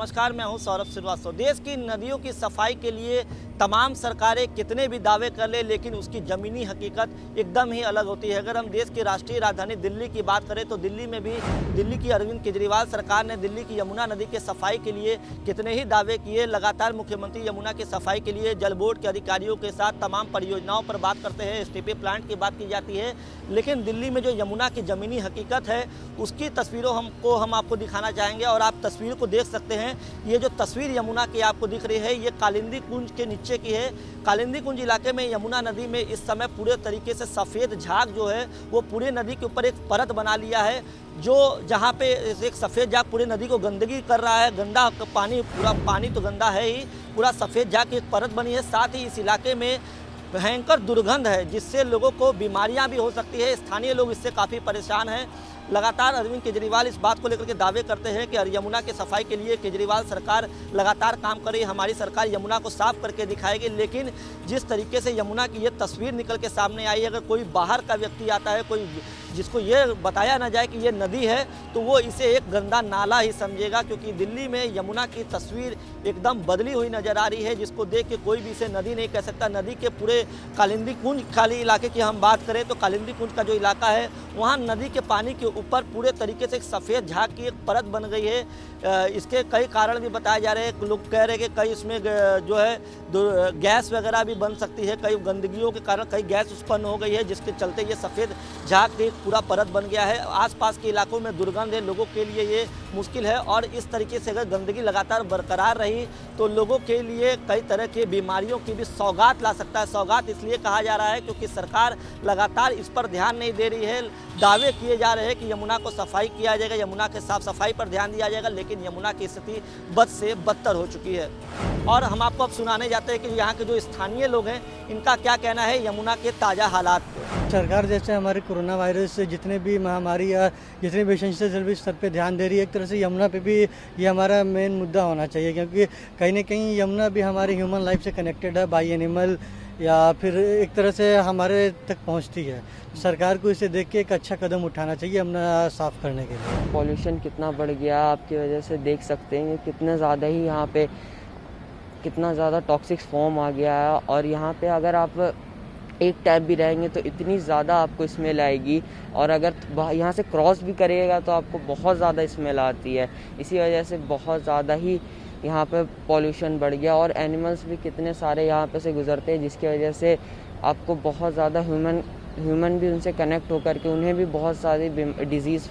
नमस्कार, मैं हूं सौरभ श्रीवास्तव। देश की नदियों की सफाई के लिए तमाम सरकारें कितने भी दावे कर ले, लेकिन उसकी ज़मीनी हकीकत एकदम ही अलग होती है। अगर हम देश की राष्ट्रीय राजधानी दिल्ली की बात करें तो दिल्ली में भी दिल्ली की अरविंद केजरीवाल सरकार ने दिल्ली की यमुना नदी के सफाई के लिए कितने ही दावे किए। लगातार मुख्यमंत्री यमुना की सफाई के लिए जल बोर्ड के अधिकारियों के साथ तमाम परियोजनाओं पर बात करते हैं, एसटीपी प्लांट की बात की जाती है, लेकिन दिल्ली में जो यमुना की ज़मीनी हकीकत है उसकी तस्वीरों हम आपको दिखाना चाहेंगे। और आप तस्वीर को देख सकते हैं, ये जो तस्वीर यमुना की आपको दिख रही है ये कालिंदी कुंज के नीचे की है। कालिंदी कुंज इलाके में यमुना नदी में इस समय पूरे तरीके से सफ़ेद झाग जो है वो पूरे नदी के ऊपर एक परत बना लिया है, जो जहाँ पे एक सफ़ेद झाग पूरे नदी को गंदगी कर रहा है। गंदा पानी, पूरा पानी तो गंदा है ही, पूरा सफ़ेद झाग की एक परत बनी है। साथ ही इस इलाके में भयंकर दुर्गंध है जिससे लोगों को बीमारियां भी हो सकती है। स्थानीय लोग इससे काफ़ी परेशान हैं। लगातार अरविंद केजरीवाल इस बात को लेकर के दावे करते हैं कि यमुना के सफाई के लिए केजरीवाल सरकार लगातार काम कर रही है, हमारी सरकार यमुना को साफ करके दिखाएगी। लेकिन जिस तरीके से यमुना की ये तस्वीर निकल के सामने आई है, अगर कोई बाहर का व्यक्ति आता है, कोई जिसको ये बताया ना जाए कि ये नदी है, तो वो इसे एक गंदा नाला ही समझेगा, क्योंकि दिल्ली में यमुना की तस्वीर एकदम बदली हुई नज़र आ रही है, जिसको देख के कोई भी इसे नदी नहीं कह सकता। नदी के पूरे कालिंदी कुंज खाली इलाके की हम बात करें तो कालिंदी कुंज का जो इलाका है वहाँ नदी के पानी के ऊपर पूरे तरीके से एक सफ़ेद झाग की एक परत बन गई है। इसके कई कारण भी बताए जा रहे हैं। लोग कह रहे हैं कि कई इसमें जो है गैस वगैरह भी बन सकती है, कई गंदगियों के कारण कई गैस उत्पन्न हो गई है, जिसके चलते ये सफ़ेद झाग की पूरा परत बन गया है। आसपास के इलाकों में दुर्गंध है, लोगों के लिए ये मुश्किल है। और इस तरीके से अगर गंदगी लगातार बरकरार रही तो लोगों के लिए कई तरह की बीमारियों की भी सौगात ला सकता है। सौगात इसलिए कहा जा रहा है क्योंकि सरकार लगातार इस पर ध्यान नहीं दे रही है। दावे किए जा रहे हैं कि यमुना को सफाई किया जाएगा, यमुना के साफ सफाई पर ध्यान दिया जाएगा, लेकिन यमुना की स्थिति बद से बदतर हो चुकी है। और हम आपको अब सुनाने जाते हैं कि यहाँ के जो स्थानीय लोग हैं इनका क्या कहना है यमुना के ताज़ा हालात पे। सरकार जैसे हमारे कोरोना वायरस से जितने भी महामारी या जितने भी एसेंशियल स्तर पे ध्यान दे रही है, एक तरह से यमुना पे भी ये हमारा मेन मुद्दा होना चाहिए, क्योंकि कहीं ना कहीं यमुना भी हमारे ह्यूमन लाइफ से कनेक्टेड है, बाई एनिमल या फिर एक तरह से हमारे तक पहुंचती है। सरकार को इसे देख के एक अच्छा कदम उठाना चाहिए यमुना साफ करने के लिए। पॉल्यूशन कितना बढ़ गया आपकी वजह से देख सकते हैं, कितना ज़्यादा ही यहाँ पे कितना ज़्यादा टॉक्सिक फॉर्म आ गया है। और यहाँ पे अगर आप एक टैप भी रहेंगे तो इतनी ज़्यादा आपको स्मेल आएगी, और अगर यहाँ से क्रॉस भी करिएगा तो आपको बहुत ज़्यादा स्मेल आती है। इसी वजह से बहुत ज़्यादा ही यहाँ पे पॉल्यूशन बढ़ गया, और एनिमल्स भी कितने सारे यहाँ पे से गुजरते हैं, जिसकी वजह से आपको बहुत ज़्यादा ह्यूमन भी उनसे कनेक्ट होकर के उन्हें भी बहुत सारी डिजीज़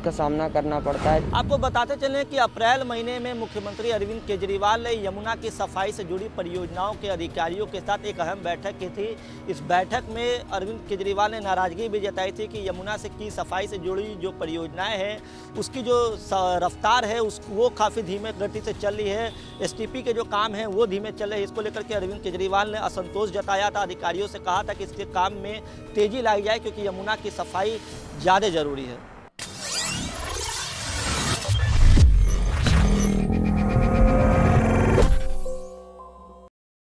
का सामना करना पड़ता है। आपको बताते चलें कि अप्रैल महीने में मुख्यमंत्री अरविंद केजरीवाल ने यमुना की सफाई से जुड़ी परियोजनाओं के अधिकारियों के साथ एक अहम बैठक की थी। इस बैठक में अरविंद केजरीवाल ने नाराज़गी भी जताई थी कि यमुना से की सफाई से जुड़ी जो परियोजनाएं हैं उसकी जो रफ्तार है वो काफ़ी धीमे गति से चल रही है। एसटीपी के जो काम हैं वो धीमे चल रहे हैं। इसको लेकर के अरविंद केजरीवाल ने असंतोष जताया था, अधिकारियों से कहा था कि इसके काम में तेज़ी लाई जाए, क्योंकि यमुना की सफाई ज़्यादा ज़रूरी है।